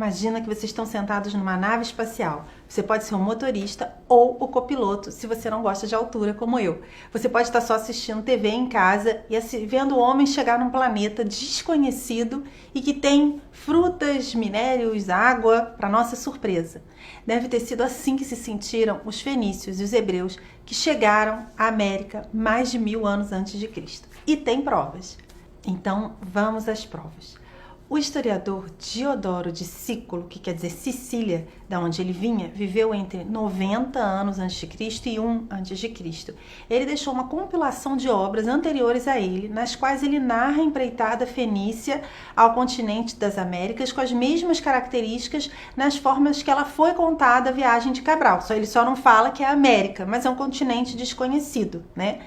Imagina que vocês estão sentados numa nave espacial. Você pode ser o motorista ou o copiloto, se você não gosta de altura como eu. Você pode estar só assistindo TV em casa e vendo o homem chegar num planeta desconhecido e que tem frutas, minérios, água, para nossa surpresa. Deve ter sido assim que se sentiram os fenícios e os hebreus que chegaram à América mais de 1000 anos antes de Cristo. E tem provas. Então, vamos às provas. O historiador Diodoro de Sículo, que quer dizer Sicília, da onde ele vinha, viveu entre 90 anos antes de Cristo e 1 antes de Cristo. Ele deixou uma compilação de obras anteriores a ele, nas quais ele narra a empreitada fenícia ao continente das Américas com as mesmas características nas formas que ela foi contada a viagem de Cabral. Ele só não fala que é a América, mas é um continente desconhecido, né?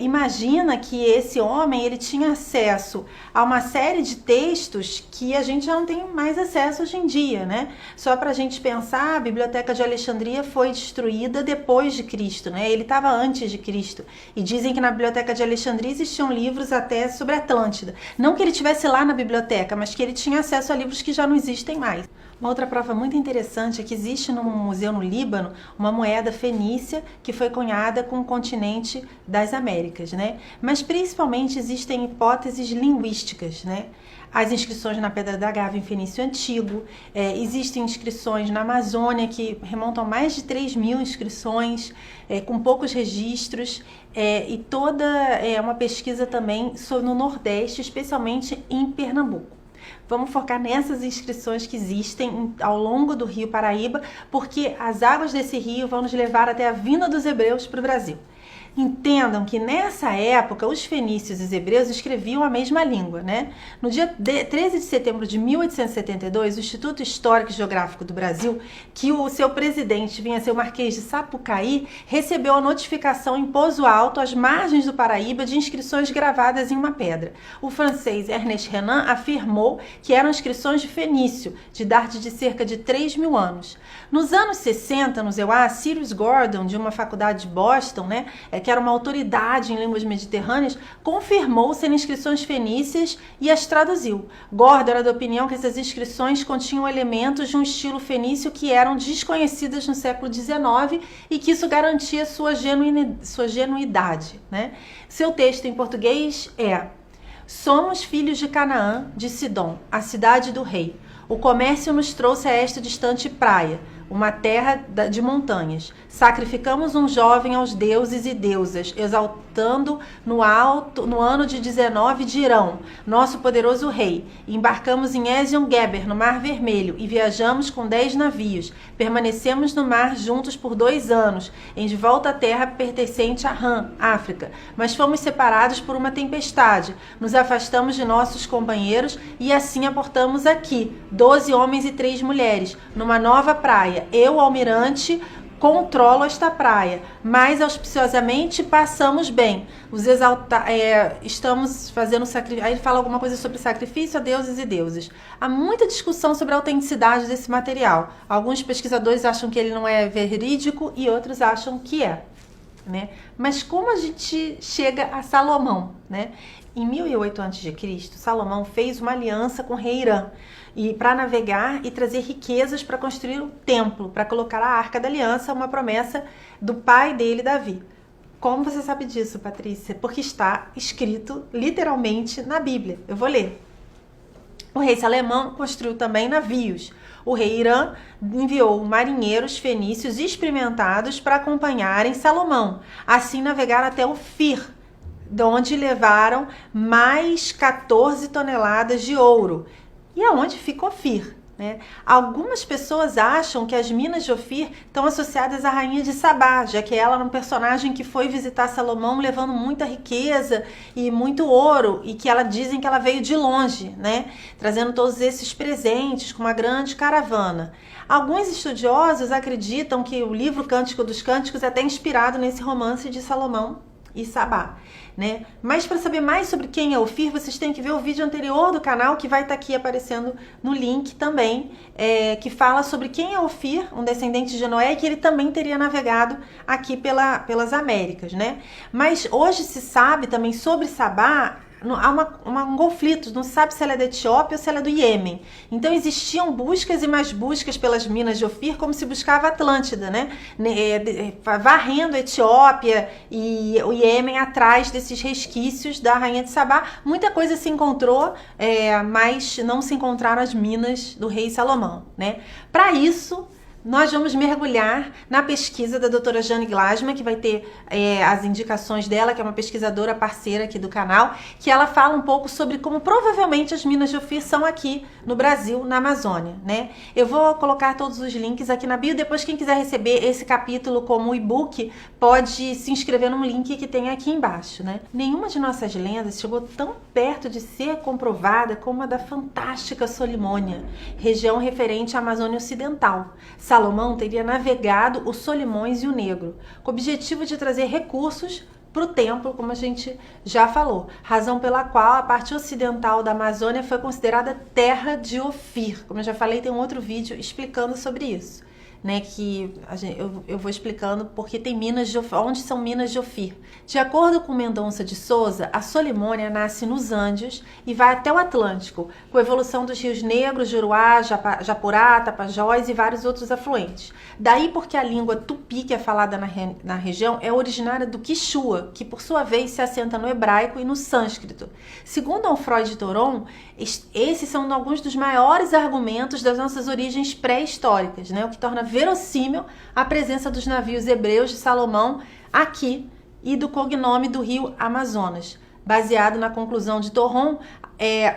Imagina que esse homem ele tinha acesso a uma série de textos que a gente já não tem mais acesso hoje em dia, né? Só para a gente pensar, a Biblioteca de Alexandria foi destruída depois de Cristo, né? Ele estava antes de Cristo. E dizem que na Biblioteca de Alexandria existiam livros até sobre Atlântida. Não que ele estivesse lá na biblioteca, mas que ele tinha acesso a livros que já não existem mais. Uma outra prova muito interessante é que existe num museu no Líbano uma moeda fenícia que foi cunhada com o continente das Américas, né? Mas principalmente existem hipóteses linguísticas, né? As inscrições na Pedra da Gávea em fenício antigo, existem inscrições na Amazônia que remontam a mais de 3.000 inscrições, com poucos registros, e toda uma pesquisa também no Nordeste, especialmente em Pernambuco. Vamos focar nessas inscrições que existem ao longo do rio Paraíba, porque as águas desse rio vão nos levar até a vinda dos hebreus para o Brasil. Entendam que nessa época os fenícios e os hebreus escreviam a mesma língua, né? No dia 13 de setembro de 1872, o Instituto Histórico e Geográfico do Brasil, que o seu presidente vinha a ser o Marquês de Sapucaí, recebeu a notificação em Pouso Alto, às margens do Paraíba, de inscrições gravadas em uma pedra. O francês Ernest Renan afirmou que eram inscrições de fenício, de idade de cerca de 3.000 anos. Nos anos 60, no ZEUA, Cyrus Gordon, de uma faculdade de Boston, né, que era uma autoridade em línguas mediterrâneas, confirmou serem inscrições fenícias e as traduziu. Gordon era da opinião que essas inscrições continham elementos de um estilo fenício que eram desconhecidas no século XIX e que isso garantia sua genuidade, né? Seu texto em português é: somos filhos de Canaã, de Sidom, a cidade do rei. O comércio nos trouxe a esta distante praia, uma terra de montanhas. Sacrificamos um jovem aos deuses e deusas, exaltando no ano de 19 de Irão, nosso poderoso rei. Embarcamos em Ezion-Geber, no Mar Vermelho, e viajamos com 10 navios. Permanecemos no mar juntos por 2 anos, em de volta à terra pertencente a Ram, África. Mas fomos separados por uma tempestade. Nos afastamos de nossos companheiros e assim aportamos aqui, 12 homens e 3 mulheres, numa nova praia. Eu, almirante, controlo esta praia, mas auspiciosamente passamos bem. Estamos fazendo sacrifício. Aí ele fala alguma coisa sobre sacrifício a deuses e deuses. Há muita discussão sobre a autenticidade desse material. Alguns pesquisadores acham que ele não é verídico e outros acham que é, né? Mas como a gente chega a Salomão, né? Em 1008 a.C., Salomão fez uma aliança com o rei Irã para navegar e trazer riquezas para construir o templo, para colocar a Arca da Aliança, uma promessa do pai dele, Davi. Como você sabe disso, Patrícia? Porque está escrito literalmente na Bíblia. Eu vou ler. O rei Salomão construiu também navios. O rei Irã enviou marinheiros fenícios experimentados para acompanharem Salomão. Assim navegaram até Ofir, de onde levaram mais 14 toneladas de ouro. E aonde fica Ofir, né? Algumas pessoas acham que as minas de Ofir estão associadas à rainha de Sabá, já que ela era um personagem que foi visitar Salomão levando muita riqueza e muito ouro, e que dizem que ela veio de longe, né? Trazendo todos esses presentes com uma grande caravana. Alguns estudiosos acreditam que o livro Cântico dos Cânticos é até inspirado nesse romance de Salomão e Sabá, né? Mas para saber mais sobre quem é Ofir, vocês têm que ver o vídeo anterior do canal, que vai estar aqui aparecendo no link também, que fala sobre quem é Ofir, um descendente de Noé, e que ele também teria navegado aqui pelas Américas, né? Mas hoje se sabe também sobre Sabá há um conflito, não se sabe se ela é da Etiópia ou se ela é do Iêmen. Então existiam buscas e mais buscas pelas minas de Ofir, como se buscava a Atlântida, né? Varrendo a Etiópia e o Iêmen atrás desses resquícios da Rainha de Sabá. Muita coisa se encontrou, mas não se encontraram as minas do rei Salomão, né? Para isso, nós vamos mergulhar na pesquisa da doutora Jane Glasman, que vai ter as indicações dela, que é uma pesquisadora parceira aqui do canal, que ela fala um pouco sobre como provavelmente as minas de Ofir são aqui no Brasil, na Amazônia, né? Eu vou colocar todos os links aqui na bio, depois quem quiser receber esse capítulo como e-book, pode se inscrever no link que tem aqui embaixo, né? Nenhuma de nossas lendas chegou tão perto de ser comprovada como a da fantástica Solimônia, região referente à Amazônia Ocidental. Salomão teria navegado os Solimões e o Negro, com o objetivo de trazer recursos para o templo, como a gente já falou, razão pela qual a parte ocidental da Amazônia foi considerada terra de Ofir. Como eu já falei, tem um outro vídeo explicando sobre isso, né, que eu vou explicando porque tem minas de Ofir, onde são minas de Ofir. De acordo com Mendonça de Souza, a Solimônia nasce nos Andes e vai até o Atlântico, com a evolução dos rios Negro, Juruá, Japurá, Tapajós e vários outros afluentes. Daí porque a língua tupi, que é falada na região, é originária do Quichua, que por sua vez se assenta no hebraico e no sânscrito. Segundo Freud de Toron, esses são alguns dos maiores argumentos das nossas origens pré-históricas, né, o que torna verossímil a presença dos navios hebreus de Salomão aqui e do cognome do rio Amazonas. Baseado na conclusão de Toron,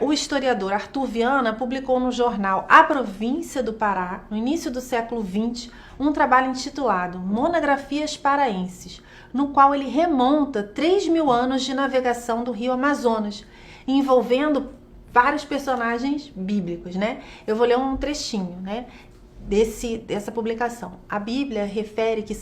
o historiador Arthur Viana publicou no jornal A Província do Pará, no início do século XX, um trabalho intitulado Monografias Paraenses, no qual ele remonta 3.000 anos de navegação do rio Amazonas, envolvendo vários personagens bíblicos, né? Eu vou ler um trechinho, né, dessa publicação. A Bíblia refere que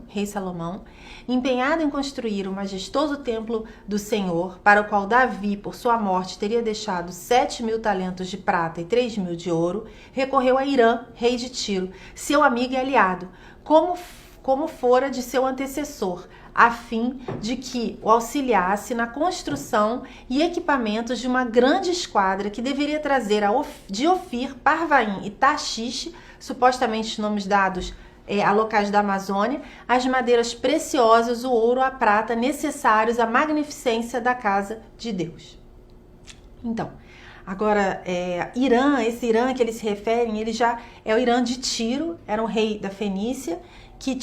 rei Salomão, empenhado em construir o majestoso templo do Senhor, para o qual Davi, por sua morte, teria deixado 7.000 talentos de prata e 3.000 de ouro, recorreu a Irã, rei de Tiro, seu amigo e aliado, como fora de seu antecessor, a fim de que o auxiliasse na construção e equipamentos de uma grande esquadra que deveria trazer de Ofir, Parvaim e Taxixe, supostamente nomes dados a locais da Amazônia, as madeiras preciosas, o ouro, a prata, necessários à magnificência da casa de Deus. Então, agora, esse Irã que eles se referem, ele já é o Irã de Tiro, era um rei da Fenícia, que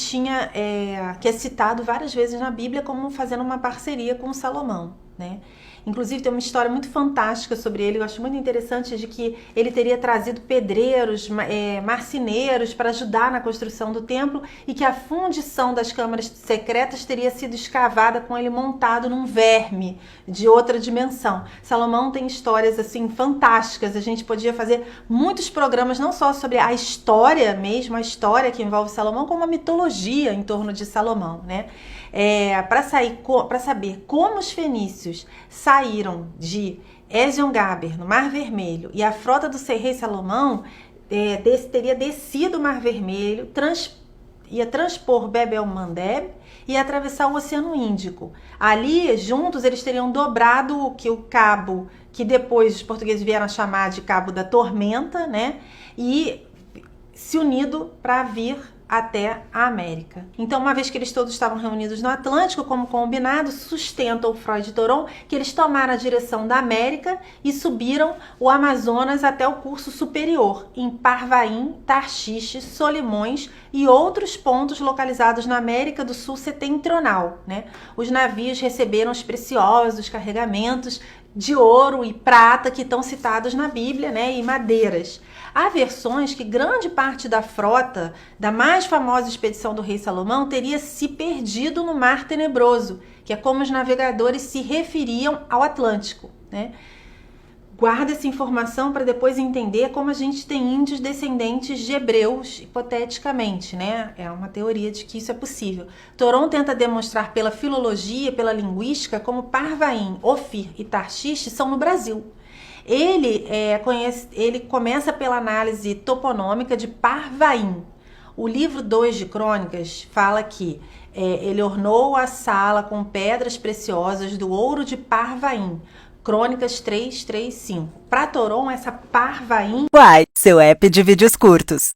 é citado várias vezes na Bíblia como fazendo uma parceria com Salomão, né? Inclusive tem uma história muito fantástica sobre ele, eu acho muito interessante, de que ele teria trazido pedreiros, marceneiros para ajudar na construção do templo e que a fundição das câmaras secretas teria sido escavada com ele montado num verme de outra dimensão. Salomão tem histórias assim fantásticas, a gente podia fazer muitos programas não só sobre a história mesmo, a história que envolve Salomão, como a mitologia em torno de Salomão, né? Para saber como os fenícios saíram de Ezion-Gaber, no Mar Vermelho, e a frota do rei Salomão teria descido o Mar Vermelho, ia transpor Bab-el-Mandeb e atravessar o Oceano Índico. Ali, juntos, eles teriam dobrado o cabo, que depois os portugueses vieram a chamar de Cabo da Tormenta, né? E se unido para vir até a América. Então, uma vez que eles todos estavam reunidos no Atlântico, como combinado, sustenta o Freud de Toron que eles tomaram a direção da América e subiram o Amazonas até o curso superior, em Parvaim, Taxixe, Solimões e outros pontos localizados na América do Sul setentrional, né? Os navios receberam os preciosos carregamentos de ouro e prata que estão citados na Bíblia, né? E madeiras. Há versões que grande parte da frota da mais famosa expedição do rei Salomão teria se perdido no Mar Tenebroso, que é como os navegadores se referiam ao Atlântico, né? Guarda essa informação para depois entender como a gente tem índios descendentes de hebreus, hipoteticamente, né? É uma teoria de que isso é possível. Toron tenta demonstrar pela filologia, pela linguística, como Parvaim, Ofir e Taxixe são no Brasil. Ele começa pela análise toponômica de Parvaim. O livro 2 de Crônicas fala que Ele ornou a sala com pedras preciosas do ouro de Parvaim. Crônicas 3:3-5. Para Toron, essa Parvaim... Uai, seu app de vídeos curtos.